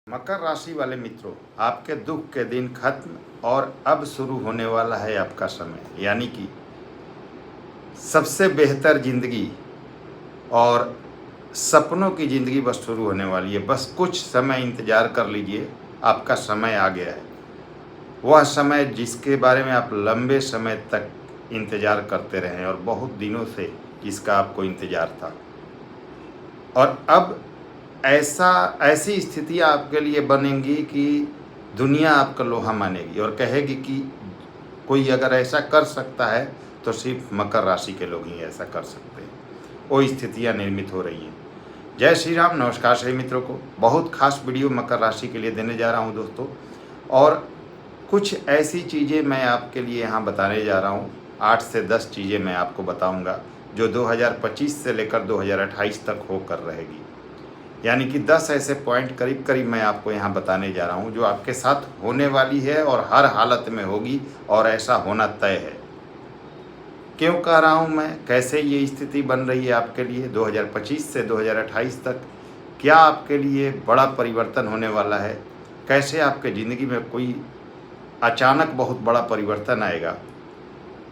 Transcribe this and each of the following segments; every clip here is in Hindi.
मकर राशि वाले मित्रों, आपके दुख के दिन खत्म और अब शुरू होने वाला है आपका समय, यानी कि सबसे बेहतर जिंदगी और सपनों की जिंदगी बस शुरू होने वाली है। बस कुछ समय इंतजार कर लीजिए, आपका समय आ गया है। वह समय जिसके बारे में आप लंबे समय तक इंतजार करते रहे और बहुत दिनों से जिसका आपको इंतजार था, और अब ऐसी स्थितियाँ आपके लिए बनेंगी कि दुनिया आपका लोहा मानेगी और कहेगी कि कोई अगर ऐसा कर सकता है तो सिर्फ मकर राशि के लोग ही ऐसा कर सकते हैं। वो स्थितियाँ निर्मित हो रही हैं। जय श्री राम। नमस्कार सभी मित्रों को। बहुत खास वीडियो मकर राशि के लिए देने जा रहा हूँ दोस्तों, और कुछ ऐसी चीज़ें मैं आपके लिए यहाँ बताने जा रहा हूँ। 8 से 10 चीज़ें मैं आपको बताऊँगा जो 2025 से लेकर 2028 तक होकर रहेगी। यानी कि 10 ऐसे पॉइंट करीब करीब मैं आपको यहाँ बताने जा रहा हूँ जो आपके साथ होने वाली है और हर हालत में होगी, और ऐसा होना तय है। क्यों कह रहा हूँ मैं, कैसे ये स्थिति बन रही है आपके लिए 2025 से 2028 तक, क्या आपके लिए बड़ा परिवर्तन होने वाला है, कैसे आपके ज़िंदगी में कोई अचानक बहुत बड़ा परिवर्तन आएगा,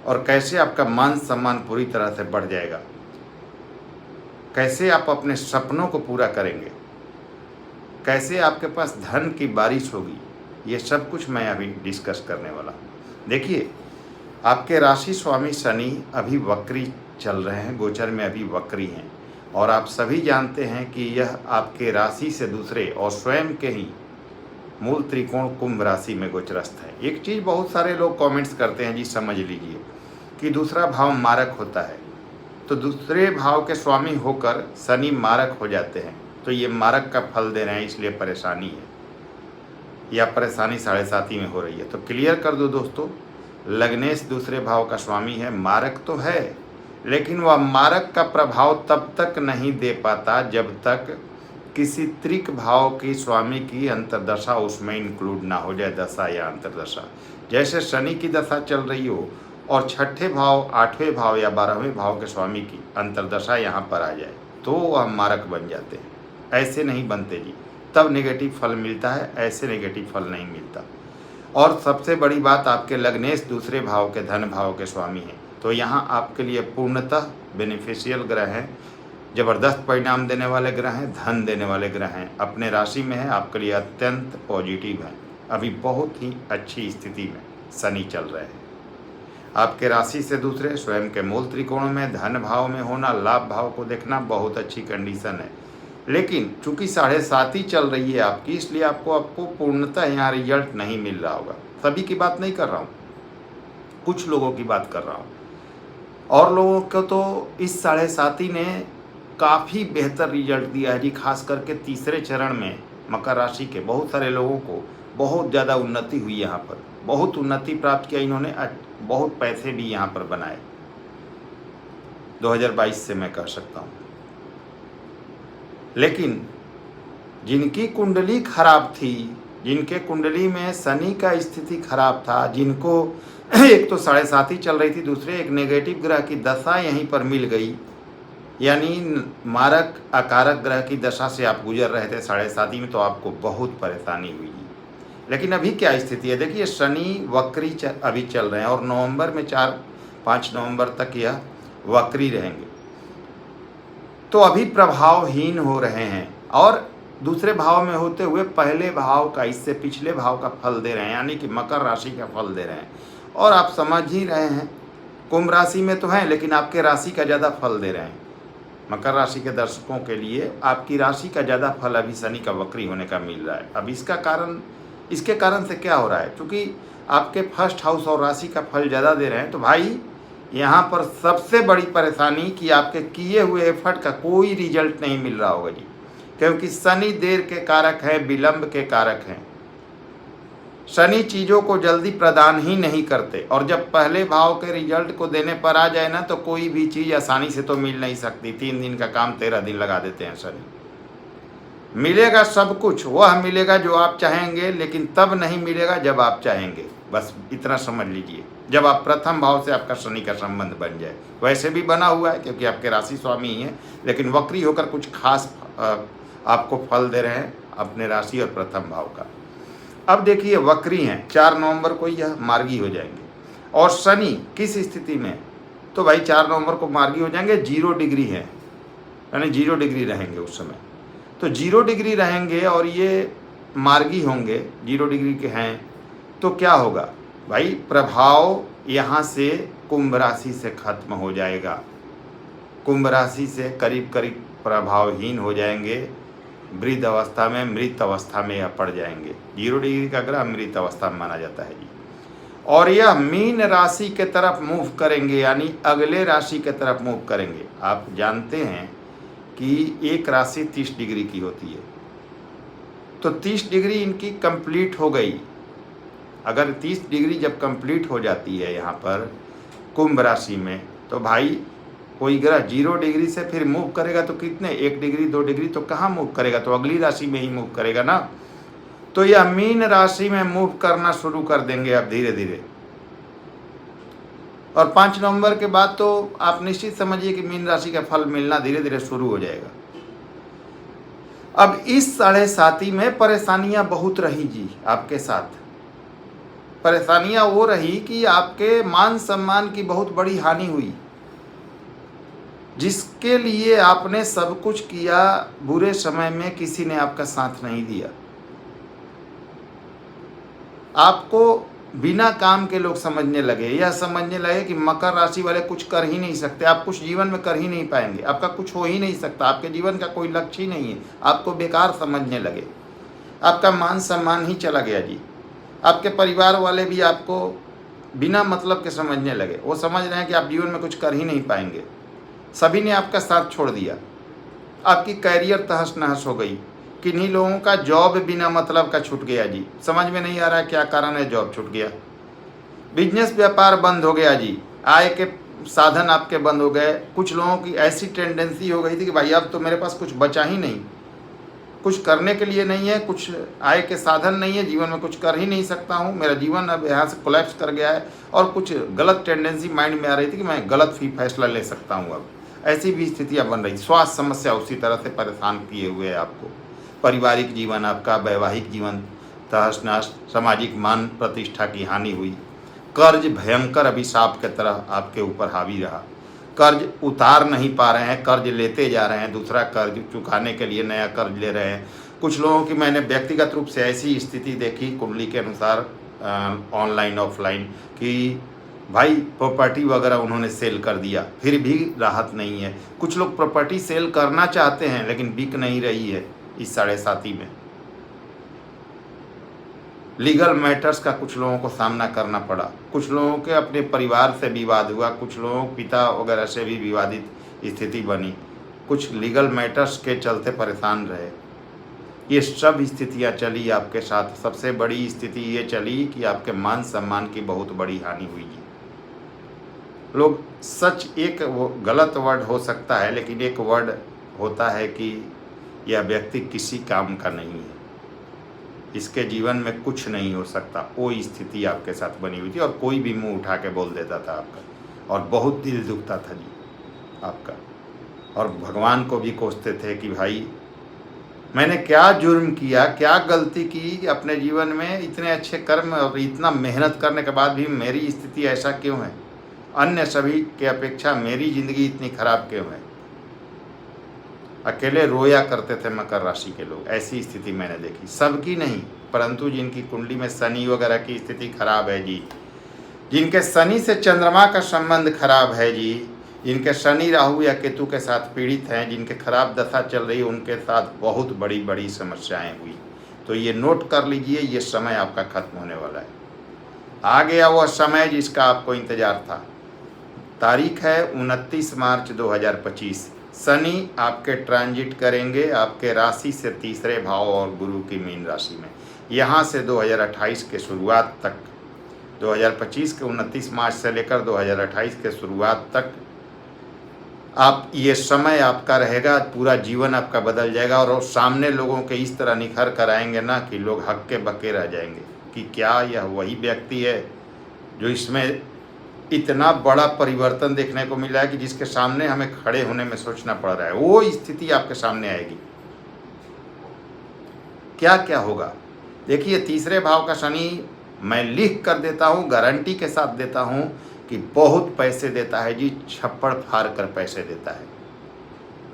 और कैसे आपका मान सम्मान पूरी तरह से बढ़ जाएगा, कैसे आप अपने सपनों को पूरा करेंगे, कैसे आपके पास धन की बारिश होगी, ये सब कुछ मैं अभी डिस्कस करने वाला हूँ। देखिए, आपके राशि स्वामी शनि अभी वक्री चल रहे हैं, गोचर में अभी वक्री हैं, और आप सभी जानते हैं कि यह आपके राशि से दूसरे और स्वयं के ही मूल त्रिकोण कुंभ राशि में गोचरस्थ है। एक चीज़ बहुत सारे लोग कमेंट्स करते हैं, जी समझ लीजिए कि दूसरा भाव मारक होता है, तो दूसरे भाव के स्वामी होकर शनि मारक हो जाते हैं, तो ये मारक का फल दे रहे हैं, इसलिए परेशानी है, या परेशानी 7.5 में हो रही है। तो क्लियर कर दो दोस्तों, लग्नेश दूसरे भाव का स्वामी है, मारक तो है, लेकिन वह मारक का प्रभाव तब तक नहीं दे पाता जब तक किसी त्रिक भाव की स्वामी की अंतर्दशा उसमें इंक्लूड ना हो जाए, दशा या अंतर्दशा। जैसे शनि की दशा चल रही हो और 6ठे भाव, 8वें भाव या 12वें भाव के स्वामी की अंतर्दशा यहाँ पर आ जाए तो वह मारक बन जाते हैं। ऐसे नहीं बनते जी, तब नेगेटिव फल मिलता है, ऐसे नेगेटिव फल नहीं मिलता। और सबसे बड़ी बात, आपके लग्नेश दूसरे भाव के धन भाव के स्वामी हैं, तो यहाँ आपके लिए पूर्णतः बेनिफिशियल ग्रह हैं, ज़बरदस्त परिणाम देने वाले ग्रह हैं, धन देने वाले ग्रह हैं, अपने राशि में है, आपके लिए अत्यंत पॉजिटिव हैं। अभी बहुत ही अच्छी स्थिति में शनि चल रहे हैं। आपके राशि से दूसरे स्वयं के मूल त्रिकोण में धन भाव में होना, लाभ भाव को देखना बहुत अच्छी कंडीशन है। लेकिन चूंकि 7.5 चल रही है आपकी, इसलिए आपको पूर्णतः यहाँ रिजल्ट नहीं मिल रहा होगा। सभी की बात नहीं कर रहा हूँ, कुछ लोगों की बात कर रहा हूँ। और लोगों को तो इस 7.5 ने काफ़ी बेहतर रिजल्ट दिया है जी। खास करके तीसरे चरण में मकर राशि के बहुत सारे लोगों को बहुत ज़्यादा उन्नति हुई, यहाँ पर बहुत उन्नति प्राप्त किया इन्होंने, बहुत पैसे भी यहाँ पर बनाए 2022 से, मैं कह सकता हूँ। लेकिन जिनकी कुंडली खराब थी, जिनके कुंडली में शनि का स्थिति खराब था, जिनको एक तो 7.5 चल रही थी, दूसरे एक नेगेटिव ग्रह की दशा यहीं पर मिल गई, यानी मारक अकारक ग्रह की दशा से आप गुजर रहे थे 7.5 में, तो आपको बहुत परेशानी हुई। लेकिन अभी क्या स्थिति है, देखिए शनि वक्री अभी चल रहे हैं, और नवंबर में 4-5 नवंबर तक यह वक्री रहेंगे, तो अभी प्रभावहीन हो रहे हैं, और दूसरे भाव में होते हुए पहले भाव का, इससे पिछले भाव का फल दे रहे हैं, यानी कि मकर राशि का फल दे रहे हैं। और आप समझ ही रहे हैं, कुंभ राशि में तो हैं, लेकिन आपके राशि का ज़्यादा फल दे रहे हैं। मकर राशि के दर्शकों के लिए आपकी राशि का ज़्यादा फल अभी शनि का वक्री होने का मिल रहा है। अब इसके कारण से क्या हो रहा है, क्योंकि आपके फर्स्ट हाउस और राशि का फल ज़्यादा दे रहे हैं, तो भाई यहाँ पर सबसे बड़ी परेशानी कि आपके किए हुए एफर्ट का कोई रिजल्ट नहीं मिल रहा होगा जी, क्योंकि शनि देर के कारक हैं, विलंब के कारक हैं। शनि चीज़ों को जल्दी प्रदान ही नहीं करते, और जब पहले भाव के रिजल्ट को देने पर आ जाए ना, तो कोई भी चीज़ आसानी से तो मिल नहीं सकती। 3 दिन का काम 13 दिन लगा देते हैं शनि। मिलेगा सब कुछ, वह मिलेगा जो आप चाहेंगे, लेकिन तब नहीं मिलेगा जब आप चाहेंगे। बस इतना समझ लीजिए, जब आप प्रथम भाव से आपका शनि का संबंध बन जाए। वैसे भी बना हुआ है क्योंकि आपके राशि स्वामी ही हैं, लेकिन वक्री होकर कुछ खास आपको फल दे रहे हैं, अपने राशि और प्रथम भाव का। अब देखिए वक्री हैं, 4 नवंबर को यह मार्गी हो जाएंगे। और शनि किस स्थिति में, तो भाई 4 नवंबर को मार्गी हो जाएंगे, 0 डिग्री है, यानी 0 डिग्री रहेंगे उस समय। तो 0 डिग्री रहेंगे और ये मार्गी होंगे, 0 डिग्री के हैं, तो क्या होगा भाई, प्रभाव यहाँ से कुंभ राशि से खत्म हो जाएगा। कुंभ राशि से करीब करीब प्रभावहीन हो जाएंगे, वृद्ध अवस्था में, मृत अवस्था में यह पड़ जाएंगे। 0 डिग्री का ग्रह मृत अवस्था में माना जाता है जी। और यह मीन राशि के तरफ मूव करेंगे, यानी अगले राशि के तरफ मूव करेंगे। आप जानते हैं कि एक राशि 30 डिग्री की होती है, तो 30 डिग्री इनकी कंप्लीट हो गई। अगर 30 डिग्री जब कंप्लीट हो जाती है यहाँ पर कुंभ राशि में, तो भाई कोई ग्रह 0 डिग्री से फिर मूव करेगा तो कितने, 1 डिग्री 2 डिग्री तो कहाँ मूव करेगा, तो अगली राशि में ही मूव करेगा ना। तो यह मीन राशि में मूव करना शुरू कर देंगे अब धीरे धीरे। और 5 नवंबर के बाद तो आप निश्चित समझिए कि मीन राशि का फल मिलना धीरे धीरे शुरू हो जाएगा। अब इस 7.5 में परेशानियां बहुत रही जी आपके साथ। परेशानियां वो रही कि आपके मान सम्मान की बहुत बड़ी हानि हुई, जिसके लिए आपने सब कुछ किया, बुरे समय में किसी ने आपका साथ नहीं दिया। आपको बिना काम के लोग समझने लगे, यह समझने लगे कि मकर राशि वाले कुछ कर ही नहीं सकते, आप कुछ जीवन में कर ही नहीं पाएंगे, आपका कुछ हो ही नहीं सकता, आपके जीवन का कोई लक्ष्य ही नहीं है, आपको बेकार समझने लगे। आपका मान सम्मान ही चला गया जी। आपके परिवार वाले भी आपको बिना मतलब के समझने लगे, वो समझ रहे हैं कि आप जीवन में कुछ कर ही नहीं पाएंगे। सभी ने आपका साथ छोड़ दिया, आपकी कैरियर तहस नहस हो गई। किन्हीं लोगों का जॉब बिना मतलब का छूट गया जी, समझ में नहीं आ रहा है क्या कारण है, जॉब छूट गया। बिजनेस व्यापार बंद हो गया जी, आय के साधन आपके बंद हो गए। कुछ लोगों की ऐसी टेंडेंसी हो गई थी कि भाई अब तो मेरे पास कुछ बचा ही नहीं, कुछ करने के लिए नहीं है, कुछ आय के साधन नहीं है, जीवन में कुछ कर ही नहीं सकता हूँ, मेरा जीवन अब यहाँ से कोलैप्स कर गया है। और कुछ गलत टेंडेंसी माइंड में आ रही थी कि मैं गलत फैसला ले सकता हूँ। अब ऐसी भी स्थितियाँ बन रही। स्वास्थ्य समस्या उसी तरह से परेशान किए हुए है आपको। पारिवारिक जीवन आपका, वैवाहिक जीवन तहस नहस, सामाजिक मान प्रतिष्ठा की हानि हुई। कर्ज भयंकर अभिशाप की तरह आपके ऊपर हावी रहा। कर्ज उतार नहीं पा रहे हैं, कर्ज लेते जा रहे हैं, दूसरा कर्ज चुकाने के लिए नया कर्ज ले रहे हैं। कुछ लोगों की मैंने व्यक्तिगत रूप से ऐसी स्थिति देखी कुंडली के अनुसार, ऑनलाइन ऑफलाइन, कि भाई प्रॉपर्टी वगैरह उन्होंने सेल कर दिया, फिर भी राहत नहीं है। कुछ लोग प्रॉपर्टी सेल करना चाहते हैं लेकिन बिक नहीं रही है इस 7.5 में। लीगल मैटर्स का कुछ लोगों को सामना करना पड़ा, कुछ लोगों के अपने परिवार से विवाद हुआ, कुछ लोगों पिता वगैरह से भी विवादित स्थिति बनी, कुछ लीगल मैटर्स के चलते परेशान रहे। ये सब स्थितियां चली आपके साथ। सबसे बड़ी स्थिति ये चली कि आपके मान सम्मान की बहुत बड़ी हानि हुई। लोग सच, एक गलत वर्ड हो सकता है लेकिन एक वर्ड होता है कि यह व्यक्ति किसी काम का नहीं है, इसके जीवन में कुछ नहीं हो सकता, वो स्थिति आपके साथ बनी हुई थी। और कोई भी मुंह उठा के बोल देता था आपका, और बहुत दिल दुखता था जी आपका। और भगवान को भी कोसते थे कि भाई मैंने क्या जुर्म किया, क्या गलती की अपने जीवन में, इतने अच्छे कर्म और इतना मेहनत करने के बाद भी मेरी स्थिति ऐसा क्यों है, अन्य सभी के अपेक्षा मेरी ज़िंदगी इतनी खराब क्यों है। अकेले रोया करते थे मकर राशि के लोग। ऐसी स्थिति मैंने देखी, सबकी नहीं, परंतु जिनकी कुंडली में शनि वगैरह की स्थिति खराब है जी, जिनके शनि से चंद्रमा का संबंध खराब है जी, जिनके शनि राहु या केतु के साथ पीड़ित हैं, जिनके खराब दशा चल रही है, उनके साथ बहुत बड़ी बड़ी समस्याएं हुई। तो ये नोट कर लीजिए, ये समय आपका खत्म होने वाला है। आ गया वह समय जिसका आपको इंतजार था। तारीख है 29 मार्च 2025। शनि आपके ट्रांजिट करेंगे आपके राशि से तीसरे भाव और गुरु की मीन राशि में। यहाँ से 2028 के शुरुआत तक, 2025 के 29 मार्च से लेकर 2028 के शुरुआत तक आप, ये समय आपका रहेगा, पूरा जीवन आपका बदल जाएगा। और सामने लोगों के इस तरह निखर कर आएंगे ना कि लोग हक्के बक्के रह जाएंगे कि क्या यह वही व्यक्ति है जो इसमें इतना बड़ा परिवर्तन देखने को मिला है कि जिसके सामने हमें खड़े होने में सोचना पड़ रहा है। वो स्थिति आपके सामने आएगी। क्या क्या होगा। देखिए तीसरे भाव का शनि मैं लिख कर देता हूँ, गारंटी के साथ देता हूँ कि बहुत पैसे देता है जी, छप्पड़ फाड़ कर पैसे देता है।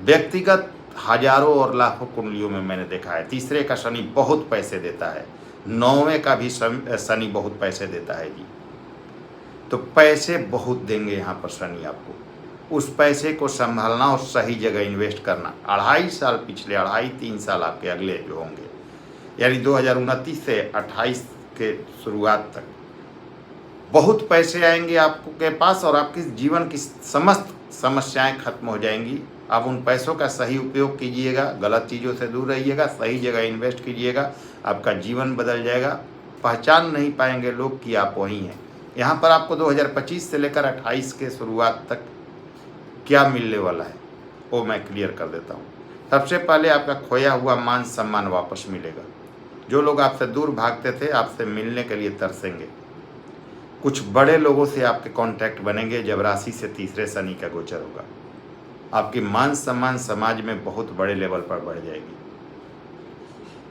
व्यक्तिगत हजारों और लाखों कुंडलियों में मैंने देखा है तीसरे का शनि बहुत पैसे देता है, नौवें का भी शनि बहुत पैसे देता है जी। तो पैसे बहुत देंगे यहाँ पर शनि आपको, उस पैसे को संभालना और सही जगह इन्वेस्ट करना। 2.5 साल पिछले 2.5-3 साल आपके अगले जो होंगे, यानी 2029 से 28 के शुरुआत तक बहुत पैसे आएंगे आपके पास और आपके जीवन की समस्त समस्याएं खत्म हो जाएंगी। आप उन पैसों का सही उपयोग कीजिएगा, गलत चीज़ों से दूर रहिएगा, सही जगह इन्वेस्ट कीजिएगा, आपका जीवन बदल जाएगा। पहचान नहीं पाएंगे लोग कि आप वही हैं। यहाँ पर आपको 2025 से लेकर 28 के शुरुआत तक क्या मिलने वाला है वो मैं क्लियर कर देता हूँ। सबसे पहले आपका खोया हुआ मान सम्मान वापस मिलेगा। जो लोग आपसे दूर भागते थे आपसे मिलने के लिए तरसेंगे। कुछ बड़े लोगों से आपके कांटेक्ट बनेंगे जब राशि से तीसरे शनि का गोचर होगा। आपकी मान सम्मान समाज में बहुत बड़े लेवल पर बढ़ जाएगी।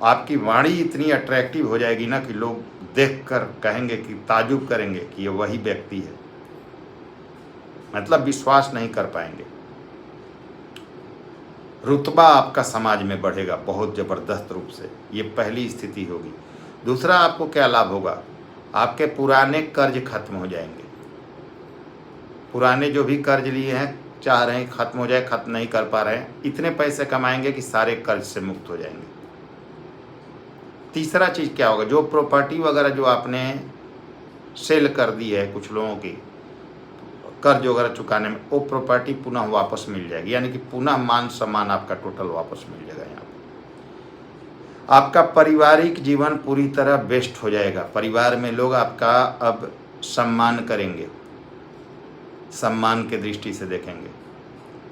आपकी वाणी इतनी अट्रैक्टिव हो जाएगी ना कि लोग देखकर कहेंगे कि ताजुब करेंगे कि ये वही व्यक्ति है, मतलब विश्वास नहीं कर पाएंगे। रुतबा आपका समाज में बढ़ेगा बहुत ज़बरदस्त रूप से, ये पहली स्थिति होगी। दूसरा आपको क्या लाभ होगा, आपके पुराने कर्ज खत्म हो जाएंगे। पुराने जो भी कर्ज लिए हैं चाह रहे हैं खत्म हो जाए, खत्म नहीं कर पा रहे हैं, इतने पैसे कमाएंगे कि सारे कर्ज से मुक्त हो जाएंगे। तीसरा चीज़ क्या होगा, जो प्रॉपर्टी वगैरह जो आपने सेल कर दी है कुछ लोगों की कर्ज वगैरह चुकाने में, वो प्रॉपर्टी पुनः वापस मिल जाएगी, यानी कि पुनः मान सम्मान आपका टोटल वापस मिल जाएगा। यहाँ पर आपका पारिवारिक जीवन पूरी तरह बेस्ट हो जाएगा। परिवार में लोग आपका अब सम्मान करेंगे, सम्मान के दृष्टि से देखेंगे।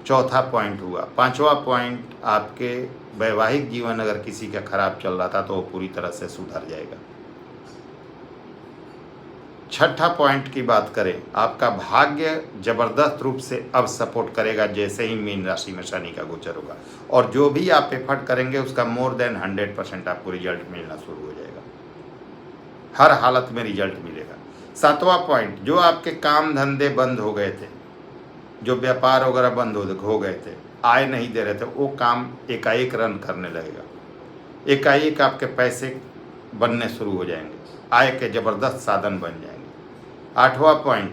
चौथा पॉइंट हुआ। पांचवा पॉइंट, आपके वैवाहिक जीवन अगर किसी का खराब चल रहा था तो वो पूरी तरह से सुधर जाएगा। छठा पॉइंट की बात करें, आपका भाग्य जबरदस्त रूप से अब सपोर्ट करेगा जैसे ही मीन राशि में शनि का गोचर होगा, और जो भी आप एफर्ट करेंगे उसका मोर देन 100% आपको रिजल्ट मिलना शुरू हो जाएगा। हर हालत में रिजल्ट मिलेगा। सातवां पॉइंट, जो आपके काम धंधे बंद हो गए थे, जो व्यापार वगैरह बंद हो गए थे, आय नहीं दे रहे थे, वो काम एकाएक रन करने लगेगा। एकाएक आपके पैसे बनने शुरू हो जाएंगे, आय के जबरदस्त साधन बन जाएंगे। आठवां पॉइंट,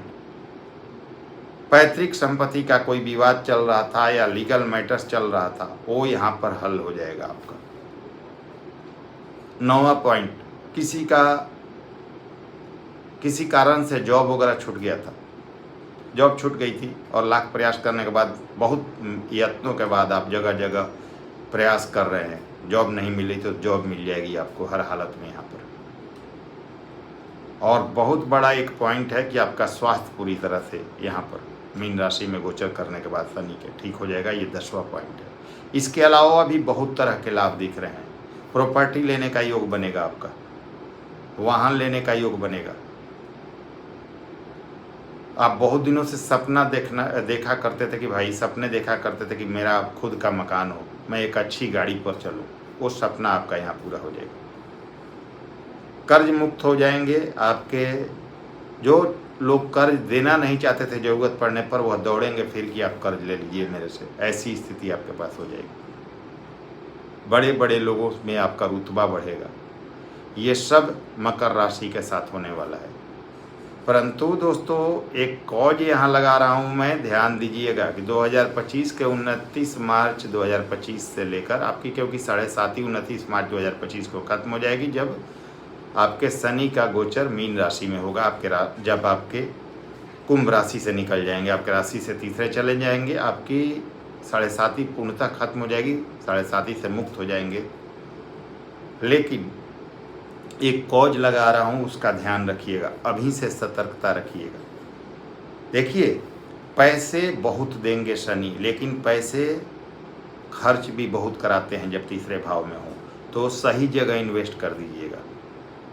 पैतृक संपत्ति का कोई विवाद चल रहा था या लीगल मैटर्स चल रहा था, वो यहाँ पर हल हो जाएगा आपका। नौवां पॉइंट, किसी कारण से जॉब वगैरह छूट गया था, जॉब छूट गई थी और लाख प्रयास करने के बाद, बहुत यत्नों के बाद आप जगह जगह प्रयास कर रहे हैं, जॉब नहीं मिली तो जॉब मिल जाएगी आपको हर हालत में यहाँ पर। और बहुत बड़ा एक पॉइंट है कि आपका स्वास्थ्य पूरी तरह से यहाँ पर मीन राशि में गोचर करने के बाद शनि के ठीक हो जाएगा। ये 10वां पॉइंट है। इसके अलावा भी बहुत तरह के लाभ दिख रहे हैं। प्रॉपर्टी लेने का योग बनेगा आपका, वाहन लेने का योग बनेगा। आप बहुत दिनों से सपना देखा करते थे कि भाई, सपने देखा करते थे कि मेरा खुद का मकान हो, मैं एक अच्छी गाड़ी पर चलूं, वो सपना आपका यहाँ पूरा हो जाएगा। कर्ज मुक्त हो जाएंगे आपके। जो लोग कर्ज देना नहीं चाहते थे, ज़रूरत पड़ने पर वह दौड़ेंगे फिर कि आप कर्ज ले लीजिए मेरे से, ऐसी स्थिति आपके पास हो जाएगी। बड़े बड़े लोगों में आपका रुतबा बढ़ेगा। ये सब मकर राशि के साथ होने वाला है। परंतु दोस्तों, एक कॉज यहाँ लगा रहा हूँ मैं, ध्यान दीजिएगा कि 2025 के 29 मार्च 2025 से लेकर आपकी, क्योंकि 7.5 29 मार्च 2025 को खत्म हो जाएगी, जब आपके शनि का गोचर मीन राशि में होगा। जब आपके कुंभ राशि से निकल जाएंगे, आपके राशि से तीसरे चले जाएंगे, आपकी 7.5 पूर्णतः खत्म हो जाएगी, 7.5 से मुक्त हो जाएंगे। लेकिन एक कॉज लगा रहा हूँ, उसका ध्यान रखिएगा, अभी से सतर्कता रखिएगा। देखिए, पैसे बहुत देंगे शनि, लेकिन पैसे खर्च भी बहुत कराते हैं जब तीसरे भाव में हो, तो सही जगह इन्वेस्ट कर दीजिएगा।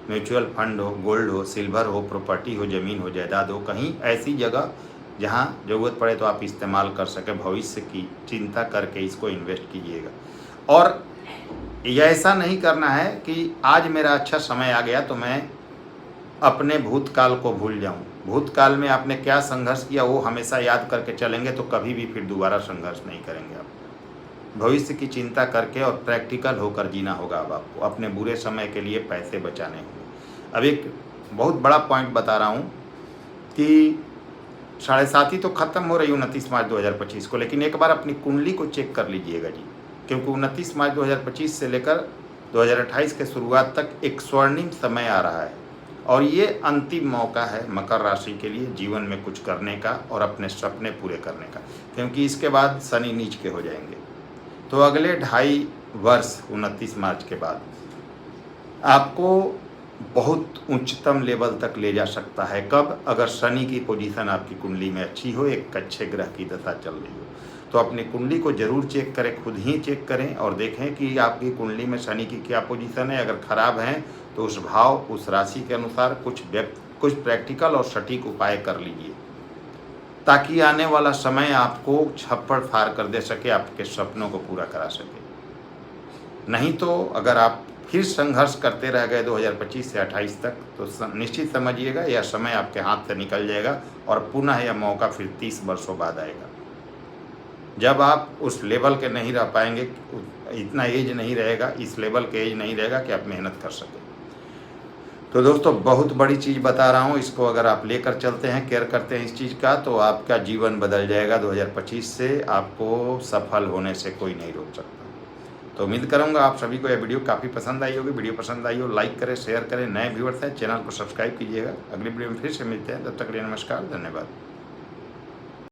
म्यूचुअल फंड हो, गोल्ड हो, सिल्वर हो, प्रॉपर्टी हो, ज़मीन हो, जायदाद हो, कहीं ऐसी जगह जहाँ ज़रूरत पड़े तो आप इस्तेमाल कर सकें। भविष्य की चिंता करके इसको इन्वेस्ट कीजिएगा। और ये ऐसा नहीं करना है कि आज मेरा अच्छा समय आ गया तो मैं अपने भूतकाल को भूल जाऊं। भूतकाल में आपने क्या संघर्ष किया वो हमेशा याद करके चलेंगे तो कभी भी फिर दोबारा संघर्ष नहीं करेंगे आप। भविष्य की चिंता करके और प्रैक्टिकल होकर जीना होगा अब आपको। अपने बुरे समय के लिए पैसे बचाने होंगे। अब एक बहुत बड़ा पॉइंट बता रहा हूँ कि 7.5 तो ख़त्म हो रही 29 मार्च 2025 को, लेकिन एक बार अपनी कुंडली को चेक कर लीजिएगा जी, क्योंकि 29 मार्च 2025 से लेकर 2028 के शुरुआत तक एक स्वर्णिम समय आ रहा है और ये अंतिम मौका है मकर राशि के लिए जीवन में कुछ करने का और अपने सपने पूरे करने का, क्योंकि इसके बाद शनि नीच के हो जाएंगे। तो अगले 2.5 वर्ष 29 मार्च के बाद आपको बहुत उच्चतम लेवल तक ले जा सकता है। कब? अगर शनि की पोजीशन आपकी कुंडली में अच्छी हो, एक अच्छे ग्रह की दशा चल रही हो, तो अपनी कुंडली को जरूर चेक करें, खुद ही चेक करें और देखें कि आपकी कुंडली में शनि की क्या पोजीशन है। अगर खराब है तो उस भाव, उस राशि के अनुसार कुछ प्रैक्टिकल और सटीक उपाय कर लीजिए, ताकि आने वाला समय आपको छप्पड़ फाड़ कर दे सके, आपके सपनों को पूरा करा सके। नहीं तो अगर आप फिर संघर्ष करते रह गए 2025 से 28 तक, तो निश्चित समझिएगा यह समय आपके हाथ से निकल जाएगा और पुनः यह मौका फिर 30 वर्षों बाद आएगा, जब आप उस लेवल के नहीं रह पाएंगे, इतना एज नहीं रहेगा, इस लेवल के एज नहीं रहेगा कि आप मेहनत कर सकें। तो दोस्तों बहुत बड़ी चीज़ बता रहा हूँ, इसको अगर आप लेकर चलते हैं, केयर करते हैं इस चीज़ का, तो आपका जीवन बदल जाएगा। 2025 से आपको सफल होने से कोई नहीं रोक सकता। तो उम्मीद करूँगा आप सभी को यह वीडियो काफ़ी पसंद आई होगी। वीडियो पसंद आई हो लाइक करें, शेयर करें, नए व्यूअर्स हैं चैनल को सब्सक्राइब कीजिएगा। अगली वीडियो में फिर से मिलते हैं, तब तक के लिए नमस्कार, धन्यवाद।